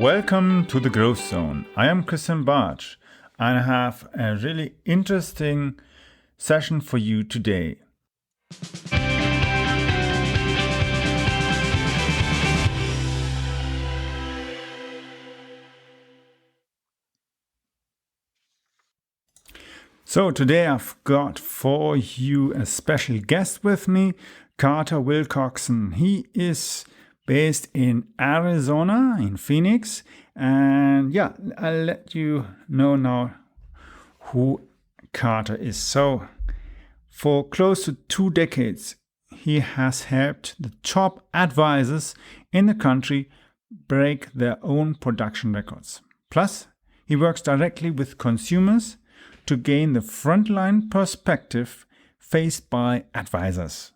Welcome to the Growth Zone. I am Christian Bartsch and I have a really interesting session for you today. So today I've got for you a special guest with me, Carter Wilcoxson. He is based in Arizona, in Phoenix. And I'll let you know now who Carter is. So for close to 2 decades, he has helped the top advisors in the country break their own production records. Plus, he works directly with consumers to gain the frontline perspective faced by advisors.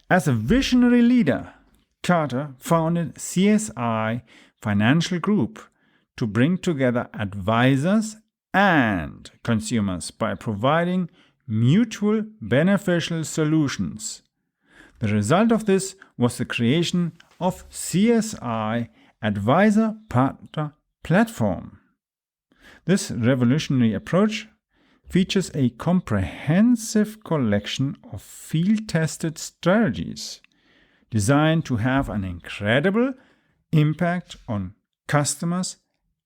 As a visionary leader, Carter founded CSI Financial Group to bring together advisors and consumers by providing mutual beneficial solutions. The result of this was the creation of CSI Advisor Partner Platform. This revolutionary approach features a comprehensive collection of field-tested strategies designed to have an incredible impact on customers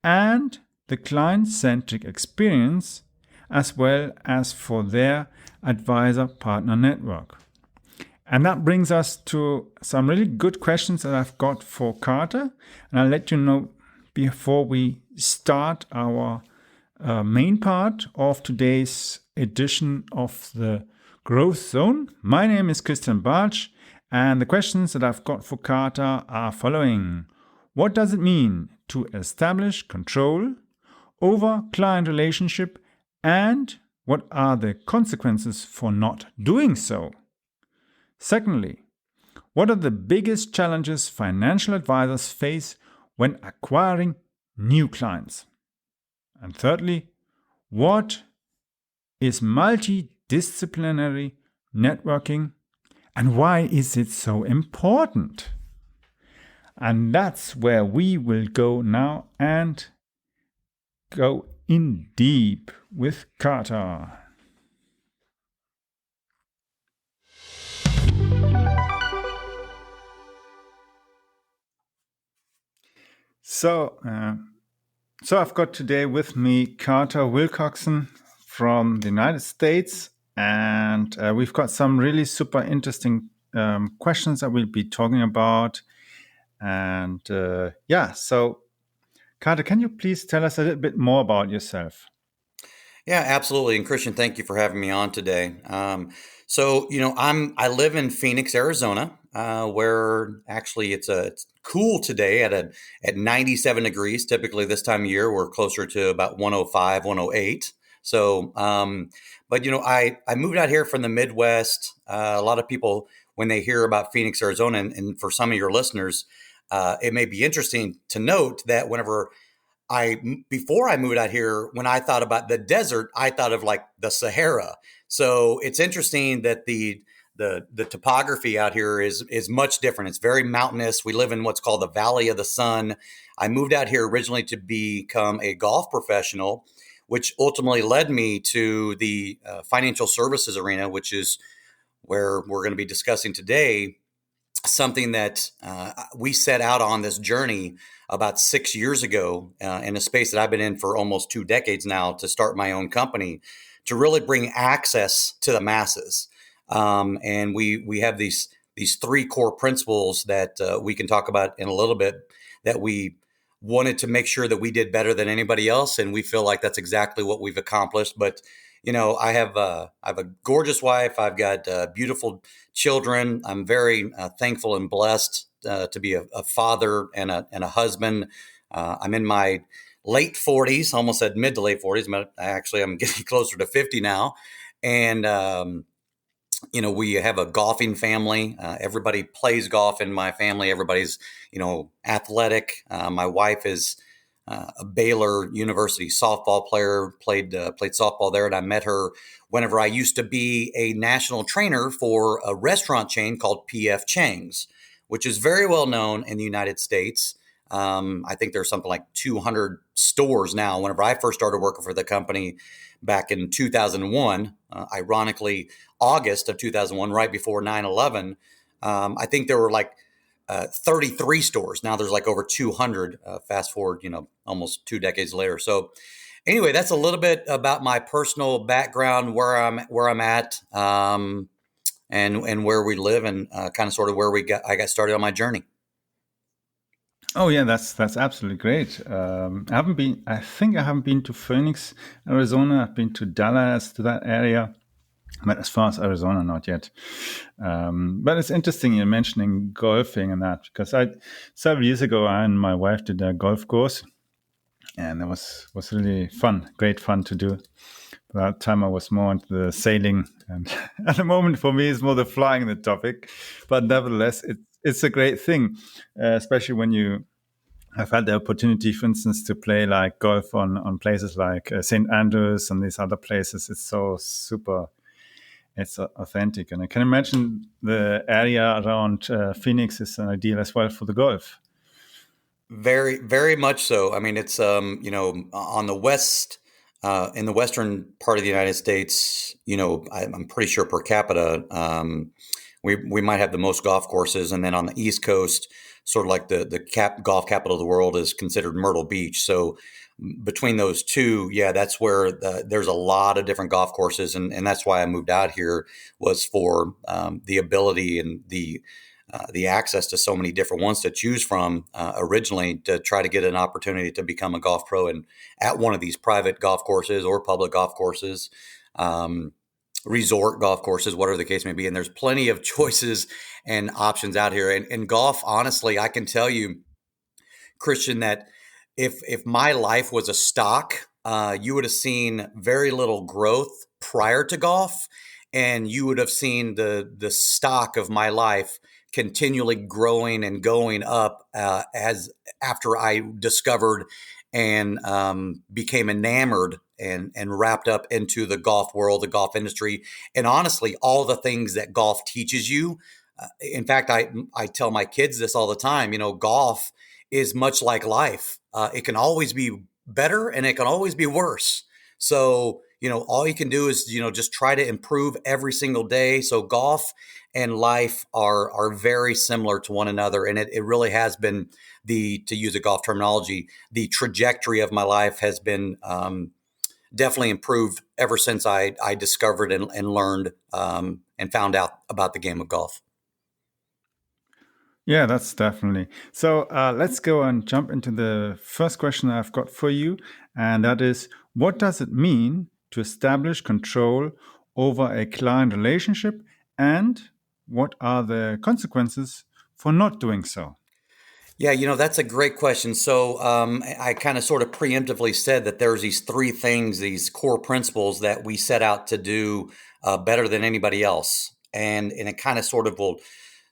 and the client-centric experience, as well as for their advisor partner network. And that brings us to some really good questions that I've got for Carter. And I'll let you know before we start our main part of today's edition of the Growth Zone. My name is Christian Bartsch, and the questions that I've got for Carter are following. What does it mean to establish control over client relationship, and what are the consequences for not doing so? Secondly, what are the biggest challenges financial advisors face when acquiring new clients? And thirdly, what is multi-disciplinary networking and why is it so important? And that's where we will go now and go in deep with Carter. So I've got today with me Carter Wilcoxson from the United States, and we've got some really super interesting questions that we'll be talking about. And so Carter, can you please tell us a little bit more about yourself? Yeah, absolutely. And Christian, thank you for having me on today. I live in Phoenix, Arizona, where actually it's cool today at 97 degrees. Typically this time of year, we're closer to about 105, 108. So, I moved out here from the Midwest. A lot of people, when they hear about Phoenix, Arizona, and for some of your listeners, it may be interesting to note that before I moved out here, when I thought about the desert, I thought of like the Sahara. So it's interesting that the topography out here is much different. It's very mountainous. We live in what's called the Valley of the Sun. I moved out here originally to become a golf professional, which ultimately led me to the financial services arena, which is where we're going to be discussing today. Something that we set out on this journey about 6 years ago in a space that I've been in for almost 2 decades now, to start my own company to really bring access to the masses. And we have these 3 core principles that we can talk about in a little bit, that we wanted to make sure that we did better than anybody else. And we feel like that's exactly what we've accomplished. But I have a gorgeous wife. I've got beautiful children. I'm very thankful and blessed to be a father and a husband. I'm in my late 40s, almost said mid to late 40s, but actually I'm getting closer to 50 now. And, we have a golfing family. Everybody plays golf in my family. Everybody's, athletic. My wife is a Baylor University softball player, played softball there. And I met her whenever I used to be a national trainer for a restaurant chain called P.F. Chang's, which is very well known in the United States. I think there's something like 200 stores now. Whenever I first started working for the company back in 2001, ironically, August of 2001, right before 9/11, I think there were like 33 stores. Now there's like over 200. Fast forward, almost 2 decades later. So anyway, that's a little bit about my personal background, where I'm at, and where we live, and kind of sort of where I got started on my journey. Oh yeah, that's absolutely great. I haven't been. I think I haven't been to Phoenix, Arizona. I've been to Dallas, to that area, but as far as Arizona, not yet. But it's interesting you're mentioning golfing and that, because several years ago I and my wife did a golf course, and it was really fun, great fun to do. That time I was more into the sailing, and at the moment for me it's more the flying the topic. But nevertheless, it's a great thing, especially when I've had the opportunity, for instance, to play like golf on places like St. Andrews and these other places. It's so super, it's authentic. And I can imagine the area around Phoenix is ideal as well for the golf. Very, very much so. I mean, it's on the west, in the western part of the United States. I'm pretty sure per capita, we might have the most golf courses, and then on the East Coast, sort of like the golf capital of the world is considered Myrtle Beach. So between those two, yeah, that's where there's a lot of different golf courses, and that's why I moved out here, was for the ability and the access to so many different ones to choose from, originally, to try to get an opportunity to become a golf pro and at one of these private golf courses or public golf courses, resort golf courses, whatever the case may be. And there's plenty of choices and options out here. And golf, honestly, I can tell you, Christian, that if my life was a stock, you would have seen very little growth prior to golf, and you would have seen the stock of my life continually growing and going up, as after I discovered and became enamored and wrapped up into the golf world, the golf industry, and honestly, all the things that golf teaches you. In fact, I tell my kids this all the time. Golf is much like life. It can always be better and it can always be worse. So, all you can do is, just try to improve every single day. So golf and life are very similar to one another. And it really has been to use a golf terminology, the trajectory of my life has been definitely improved ever since I discovered and learned and found out about the game of golf. Yeah, that's definitely. So let's go and jump into the first question I've got for you. And that is, what does it mean to establish control over a client relationship? And what are the consequences for not doing so? Yeah, that's a great question. So I kind of sort of preemptively said that there's these three things, these core principles that we set out to do better than anybody else. And it kind of sort of will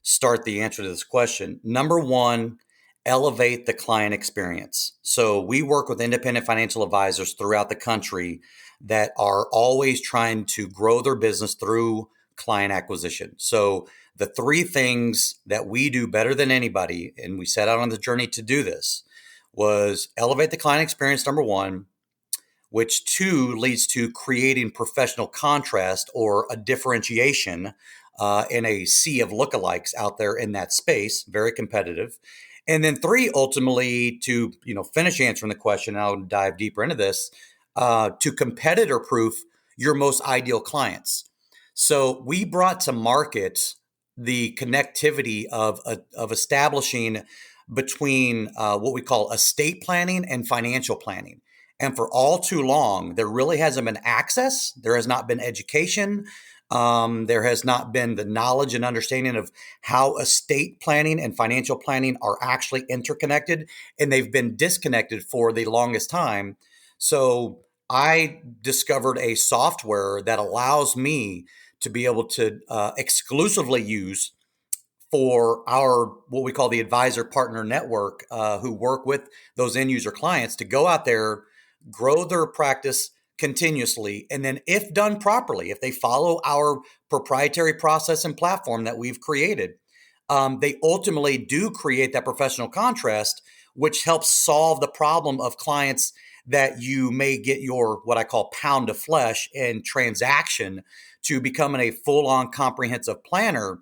start the answer to this question. Number one, elevate the client experience. So we work with independent financial advisors throughout the country that are always trying to grow their business through client acquisition. So the three things that we do better than anybody, and we set out on the journey to do this, was elevate the client experience, number one, which two leads to creating professional contrast or a differentiation in a sea of lookalikes out there in that space, very competitive. And then three, ultimately, to finish answering the question, and I'll dive deeper into this, to competitor proof your most ideal clients. So we brought to market the connectivity of establishing between what we call estate planning and financial planning. And for all too long, there really hasn't been access. There has not been education. There has not been the knowledge and understanding of how estate planning and financial planning are actually interconnected, and they've been disconnected for the longest time. So I discovered a software that allows me to be able to exclusively use for our what we call the advisor partner network, who work with those end user clients to go out there, grow their practice continuously, and then, if done properly, if they follow our proprietary process and platform that we've created, they ultimately do create that professional contrast which helps solve the problem of clients that you may get your what I call pound of flesh and transaction to becoming a full-on comprehensive planner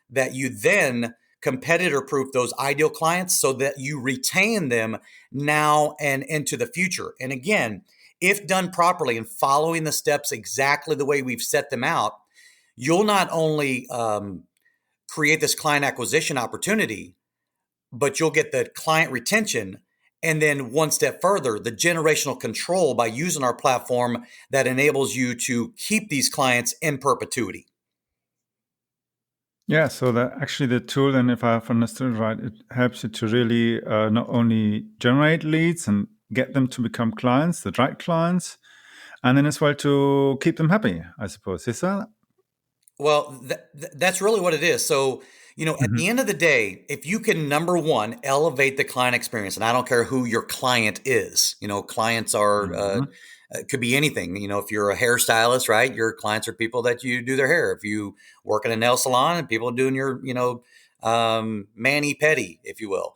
that you then competitor proof those ideal clients so that you retain them now and into the future. And again, if done properly and following the steps exactly the way we've set them out, you'll not only create this client acquisition opportunity, but you'll get the client retention. And then one step further, the generational control by using our platform that enables you to keep these clients in perpetuity. Yeah, so that actually the tool, and if I've understood right, it helps you to really not only generate leads and get them to become clients, the right clients, and then as well to keep them happy, I suppose. Is that? Well, that's really what it is. So, at the end of the day, if you can, number one, elevate the client experience, and I don't care who your client is, clients are, could be anything. If you're a hairstylist, right, your clients are people that you do their hair. If you work in a nail salon and people doing your, mani-pedi, if you will.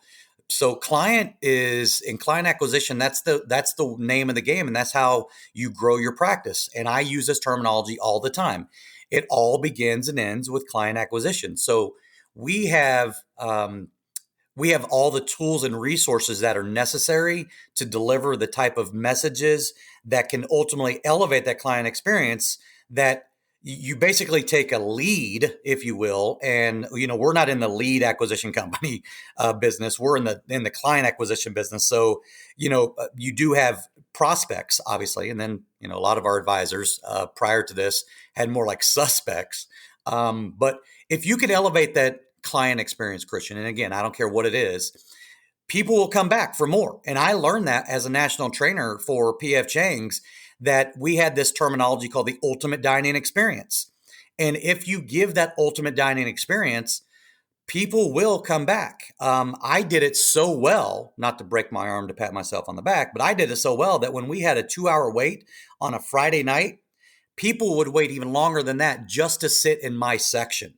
So client acquisition, that's the name of the game. And that's how you grow your practice. And I use this terminology all the time. It all begins and ends with client acquisition. So we have all the tools and resources that are necessary to deliver the type of messages that can ultimately elevate that client experience, that you basically take a lead, if you will, and we're not in the lead acquisition company business. We're in the client acquisition business. So you do have prospects, obviously, and then a lot of our advisors prior to this had more like suspects. But if you could elevate that client experience, Christian, and again, I don't care what it is, people will come back for more. And I learned that as a national trainer for PF Chang's, that we had this terminology called the ultimate dining experience. And if you give that ultimate dining experience, people will come back. I did it so well, not to break my arm to pat myself on the back, but I did it so well that when we had a 2-hour wait on a Friday night, people would wait even longer than that just to sit in my section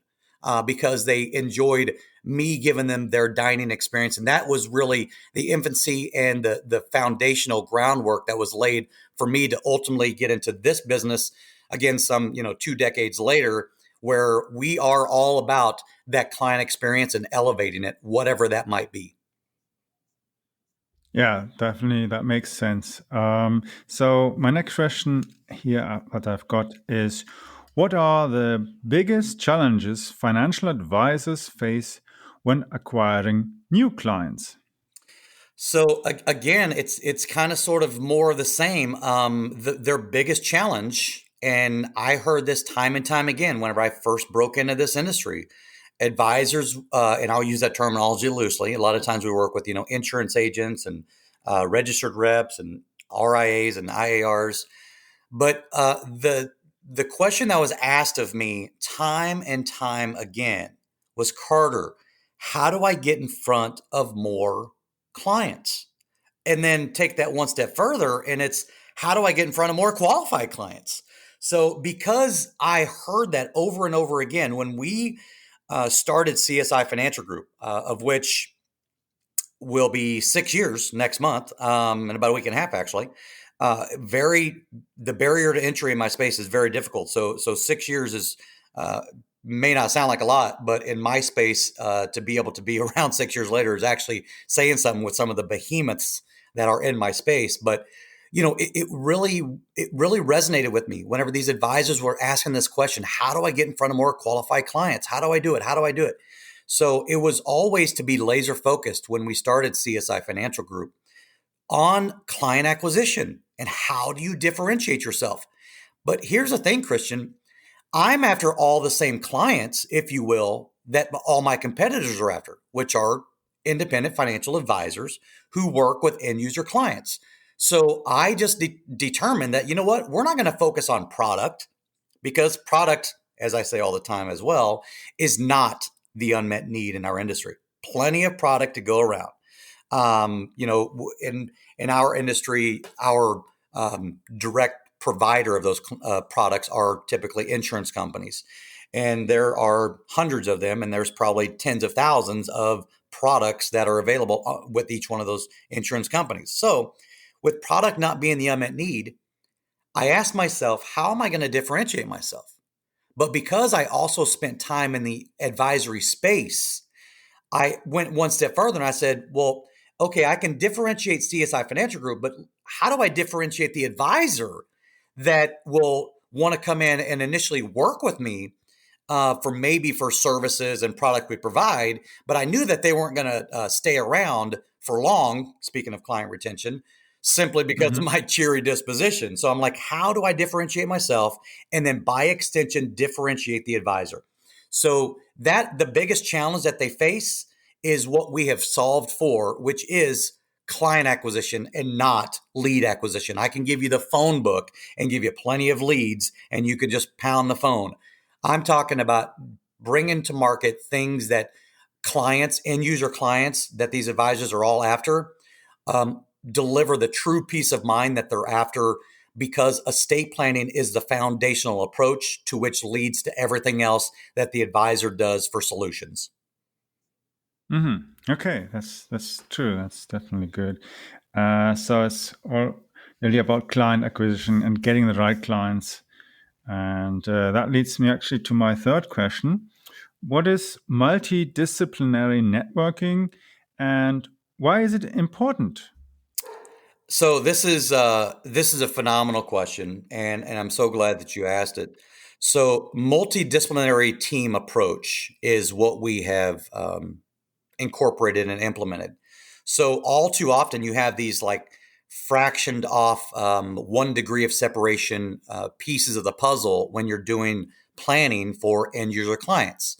because they enjoyed me giving them their dining experience. And that was really the infancy and the foundational groundwork that was laid for me to ultimately get into this business again, some 2 decades later, where we are all about that client experience and elevating it, whatever that might be. Yeah, definitely. That makes sense. So my next question here that I've got is, what are the biggest challenges financial advisors face when acquiring new clients? So again, it's kind of sort of more of the same. Their biggest challenge, and I heard this time and time again whenever I first broke into this industry, advisors, and I'll use that terminology loosely. A lot of times we work with insurance agents and registered reps and RIAs and IARs, but the question that was asked of me time and time again was, Carter, how do I get in front of more clients? And then take that one step further, and it's, how do I get in front of more qualified clients? So because I heard that over and over again, when we started CSI Financial Group, of which will be 6 years next month, in about a week and a half, actually. The barrier to entry in my space is very difficult. So 6 years is may not sound like a lot, but in my space, to be able to be around 6 years later is actually saying something with some of the behemoths that are in my space. But it really resonated with me whenever these advisors were asking this question: how do I get in front of more qualified clients? How do I do it? How do I do it? So it was always to be laser focused when we started CSI Financial Group on client acquisition and how do you differentiate yourself. But here's the thing, Christian, I'm after all the same clients, if you will, that all my competitors are after, which are independent financial advisors who work with end user clients. So I just determined that, we're not going to focus on product, because product, as I say all the time as well, is not the unmet need in our industry. Plenty of product to go around. In our industry, our direct provider of those products are typically insurance companies. And there are hundreds of them, and there's probably tens of thousands of products that are available with each one of those insurance companies. So with product not being the unmet need, I asked myself, how am I going to differentiate myself? But because I also spent time in the advisory space, I went one step further and I said, well, okay, I can differentiate CSI Financial Group, but how do I differentiate the advisor that will want to come in and initially work with me for services and product we provide? But I knew that they weren't going to stay around for long, speaking of client retention, simply because of my cheery disposition. So I'm like, how do I differentiate myself and then by extension differentiate the advisor? So that the biggest challenge that they face is what we have solved for, which is client acquisition and not lead acquisition. I can give you the phone book and give you plenty of leads and you could just pound the phone. I'm talking about bringing to market things that clients, end user clients that these advisors are all after, deliver the true peace of mind that they're after, because estate planning is the foundational approach to which leads to everything else that the advisor does for solutions. Okay, that's true. That's definitely good. So it's all really about client acquisition and getting the right clients. And that leads me actually to my third question. What is multidisciplinary networking and why is it important? So this is a phenomenal question, and I'm so glad that you asked it. So multidisciplinary team approach is what we have incorporated and implemented. So all too often you have these like fractioned off 1 degree of separation pieces of the puzzle when you're doing planning for end user clients.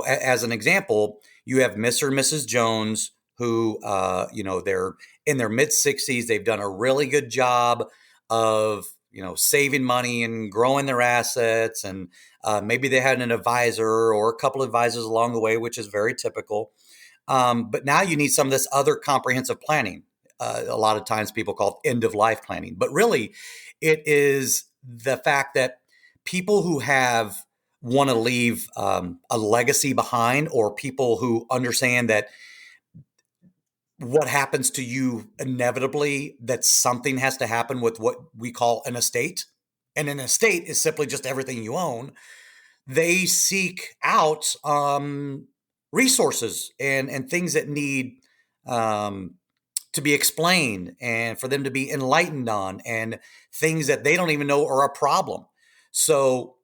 As an example, you have Mr. and Mrs. Jones who, they're in their mid 60s. They've done a really good job of, saving money and growing their assets. And maybe they had an advisor or a couple of advisors along the way, which is very typical. But now you need some of this other comprehensive planning. A lot of times people call it end of life planning, but really it is the fact that people who want to leave a legacy behind, or people who understand that what happens to you inevitably, that something has to happen with what we call an estate. And an estate is simply just everything you own. They seek out resources and things that need to be explained and for them to be enlightened on, and things that they don't even know are a problem. So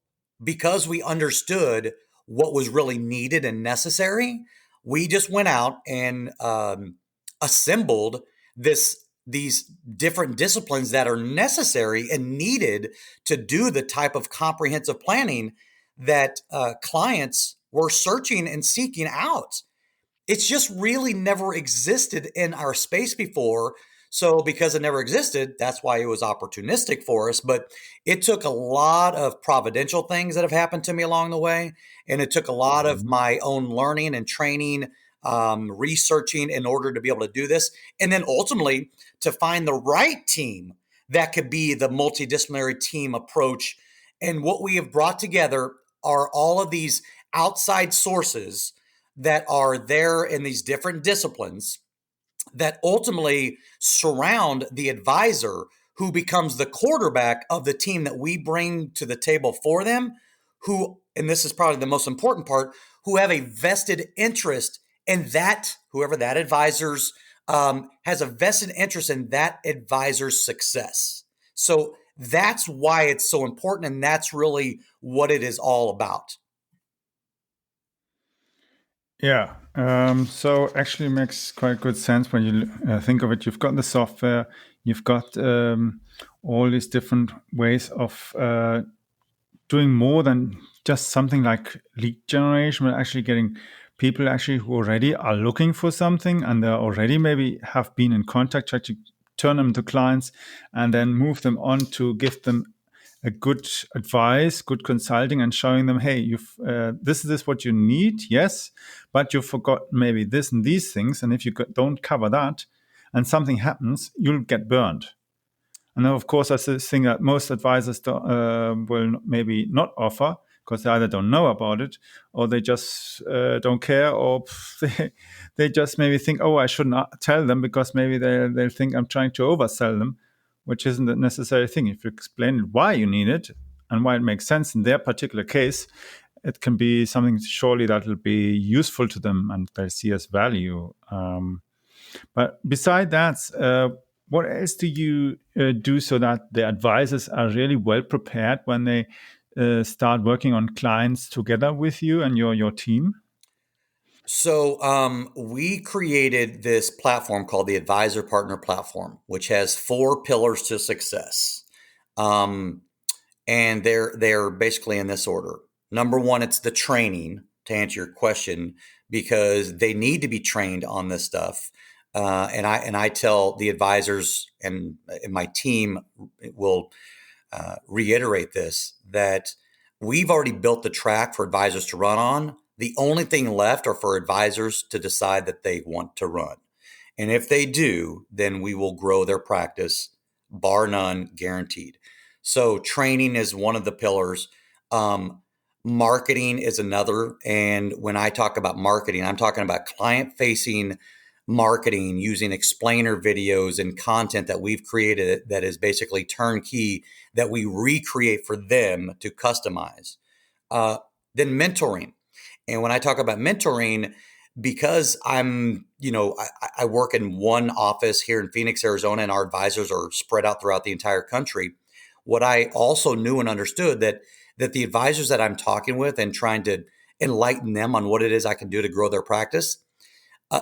because we understood what was really needed and necessary, we just went out and assembled these different disciplines that are necessary and needed to do the type of comprehensive planning that clients were searching and seeking out. It's just really never existed in our space before. So because it never existed, that's why it was opportunistic for us. But it took a lot of providential things that have happened to me along the way. And it took a lot of my own learning and training, researching in order to be able to do this. And then ultimately to find the right team that could be the multidisciplinary team approach. And what we have brought together are all of these outside sources that are there in these different disciplines that ultimately surround the advisor, who becomes the quarterback of the team that we bring to the table for them, who, and this is probably the most important part, who have a vested interest in that, whoever that advisor's has a vested interest in that advisor's success. So that's why it's so important, and that's really what it is all about. Yeah. So actually makes quite good sense when you think of it. You've got the software, you've got all these different ways of doing more than just something like lead generation, but actually getting people actually who already are looking for something and they already maybe have been in contact, try to turn them to clients and then move them on to give them a good advice, good consulting, and showing them, hey, this is what you need, yes, but you forgot maybe this and these things, and if you don't cover that, and something happens, you'll get burned. And then, of course, that's the thing that most advisors will maybe not offer, because they either don't know about it, or they just don't care, or they just maybe think, oh, I shouldn't tell them because maybe they'll think I'm trying to oversell them, which isn't a necessary thing. If you explain why you need it and why it makes sense in their particular case, it can be something surely that will be useful to them and they'll see as value. But beside that, what else do you do so that the advisors are really well prepared when they start working on clients together with you and your team? So we created this platform called the Advisor Partner Platform, which has 4 pillars to success. And they're basically in this order. Number 1, it's the training, to answer your question, because they need to be trained on this stuff. And I tell the advisors, and my team will reiterate this, that we've already built the track for advisors to run on. The only thing left are for advisors to decide that they want to run. And if they do, then we will grow their practice, bar none, guaranteed. So training is one of the pillars. Marketing is another. And when I talk about marketing, I'm talking about client-facing marketing using explainer videos and content that we've created that is basically turnkey that we recreate for them to customize. Then mentoring. And when I talk about mentoring, because I work in one office here in Phoenix, Arizona, and our advisors are spread out throughout the entire country. What I also knew and understood that the advisors that I'm talking with and trying to enlighten them on what it is I can do to grow their practice,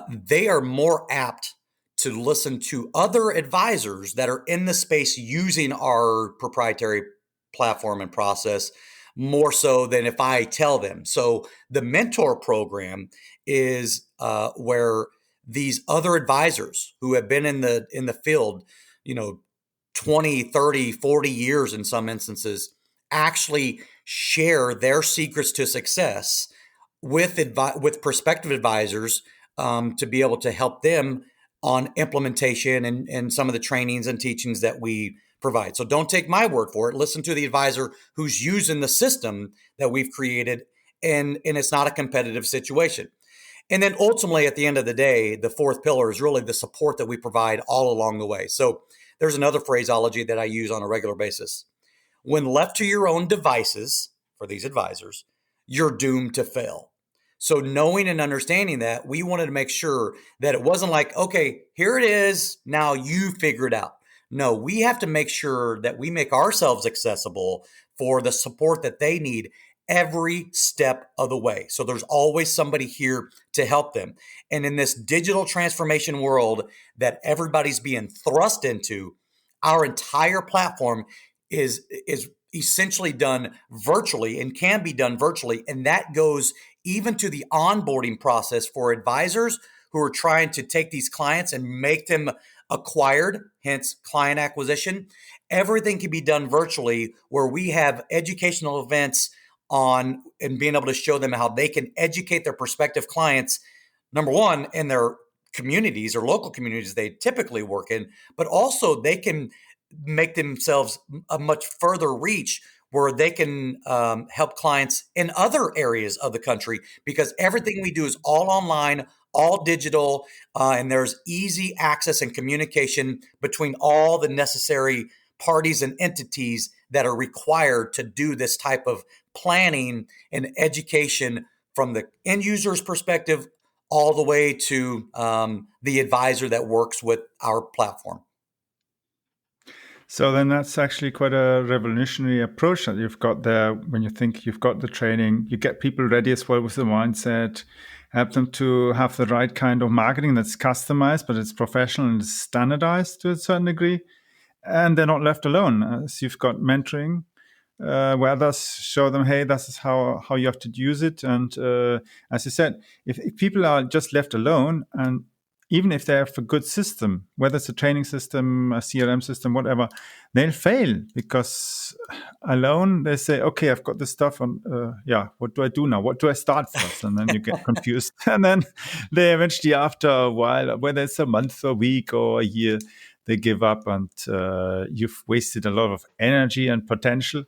they are more apt to listen to other advisors that are in the space using our proprietary platform and process more so than if I tell them. So the mentor program is where these other advisors who have been in the field, 20, 30, 40 years in some instances, actually share their secrets to success with prospective advisors to be able to help them on implementation and some of the trainings and teachings that we provide. So don't take my word for it. Listen to the advisor who's using the system that we've created, and it's not a competitive situation. And then ultimately, at the end of the day, the 4th pillar is really the support that we provide all along the way. So there's another phraseology that I use on a regular basis. When left to your own devices, for these advisors, you're doomed to fail. So knowing and understanding that, we wanted to make sure that it wasn't like, okay, here it is, now you figure it out. No, we have to make sure that we make ourselves accessible for the support that they need every step of the way. So there's always somebody here to help them. And in this digital transformation world that everybody's being thrust into, our entire platform is essentially done virtually and can be done virtually. And that goes even to the onboarding process for advisors who are trying to take these clients and make them acquired, hence client acquisition. Everything can be done virtually, where we have educational events on and being able to show them how they can educate their prospective clients, number one, in their communities or local communities they typically work in, but also they can make themselves a much further reach where they can help clients in other areas of the country, because everything we do is all online, all digital, and there's easy access and communication between all the necessary parties and entities that are required to do this type of planning and education from the end user's perspective all the way to the advisor that works with our platform. So then that's actually quite a revolutionary approach that you've got there. When you think you've got the training, you get people ready as well with the mindset, help them to have the right kind of marketing that's customized, but it's professional and standardized to a certain degree. And they're not left alone. So you've got mentoring, where others show them, hey, this is how you have to use it. And as you said, if people are just left alone, and even if they have a good system, whether it's a training system, a CRM system, whatever, they'll fail because alone they say, okay, I've got this stuff on, what do I do now? What do I start first? And then you get confused. And then they eventually, after a while, whether it's a month or a week or a year, they give up, and you've wasted a lot of energy and potential.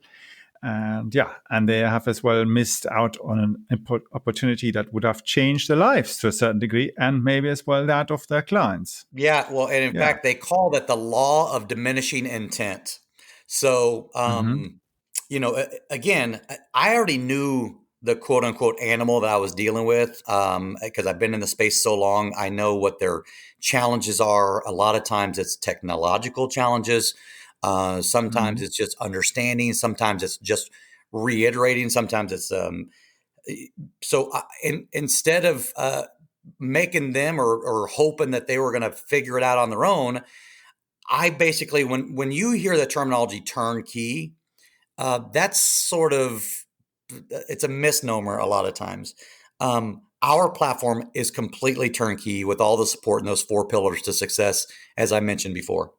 And they have as well missed out on an opportunity that would have changed their lives to a certain degree, and maybe as well that of their clients. Yeah, well, and in Yeah. fact, they call that the law of diminishing intent. So, again, I already knew the quote unquote animal that I was dealing with because I've been in the space so long. I know what their challenges are. A lot of times it's technological challenges. Sometimes it's just understanding. Sometimes it's just reiterating. Sometimes it's instead of making them or hoping that they were going to figure it out on their own, I basically, when you hear the terminology turnkey, that's sort of, it's a misnomer a lot of times. Our platform is completely turnkey with all the support in those 4 pillars to success, as I mentioned before.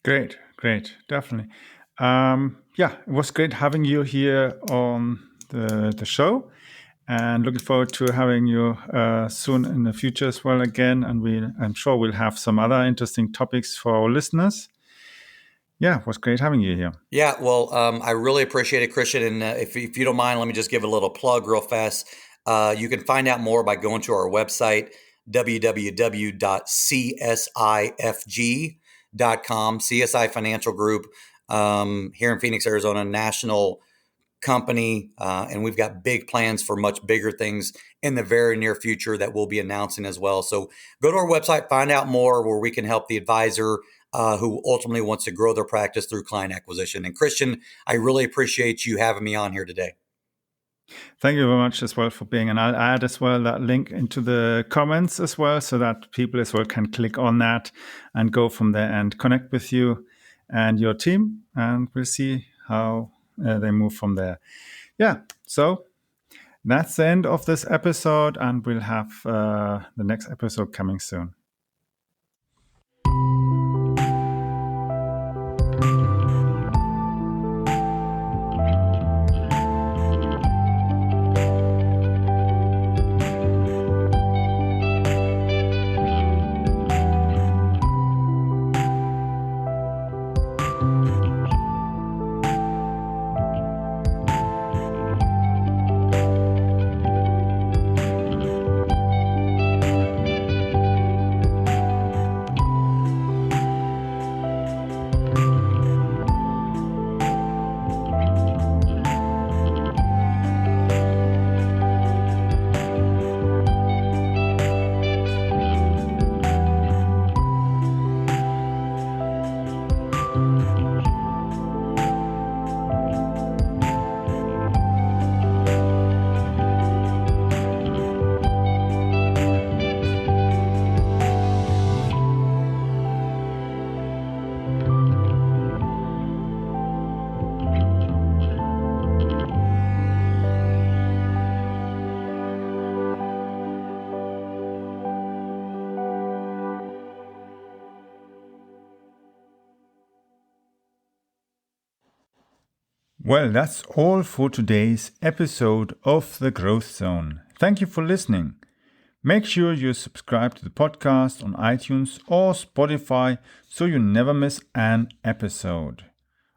Great, definitely. It was great having you here on the show, and looking forward to having you soon in the future as well again. And I'm sure we'll have some other interesting topics for our listeners. Yeah, it was great having you here. Yeah, well, I really appreciate it, Christian. And if you don't mind, let me just give a little plug real fast. You can find out more by going to our website, www.csifg.com, CSI Financial Group, here in Phoenix, Arizona, national company. And we've got big plans for much bigger things in the very near future that we'll be announcing as well. So go to our website, find out more where we can help the advisor who ultimately wants to grow their practice through client acquisition. And Christian, I really appreciate you having me on here today. Thank you very much as well for being, and I'll add as well that link into the comments as well, so that people as well can click on that and go from there and connect with you and your team, and we'll see how they move from there. Yeah, so that's the end of this episode, and we'll have the next episode coming soon. Well, that's all for today's episode of The Growth Zone. Thank you for listening. Make sure you subscribe to the podcast on iTunes or Spotify so you never miss an episode.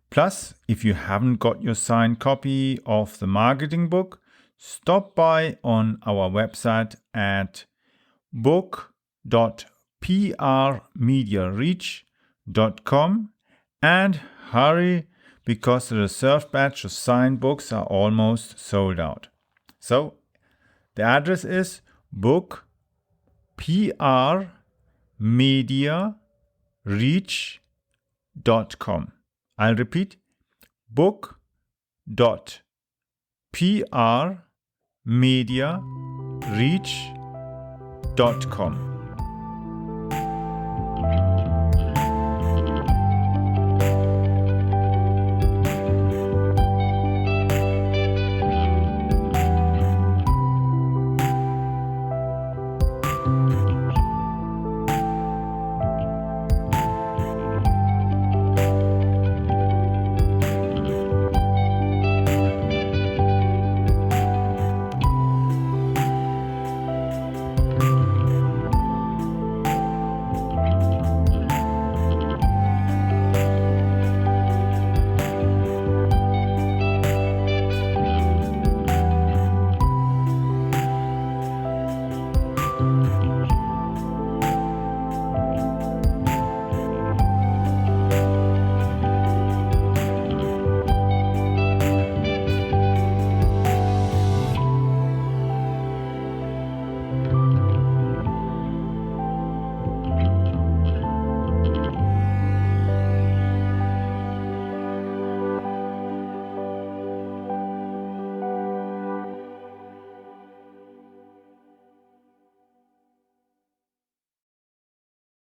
Plus, if you haven't got your signed copy of the marketing book, stop by on our website at book.prmediareach.com and hurry, because the reserved batch of signed books are almost sold out. So the address is book.prmediareach.com. I'll repeat, book.prmediareach.com.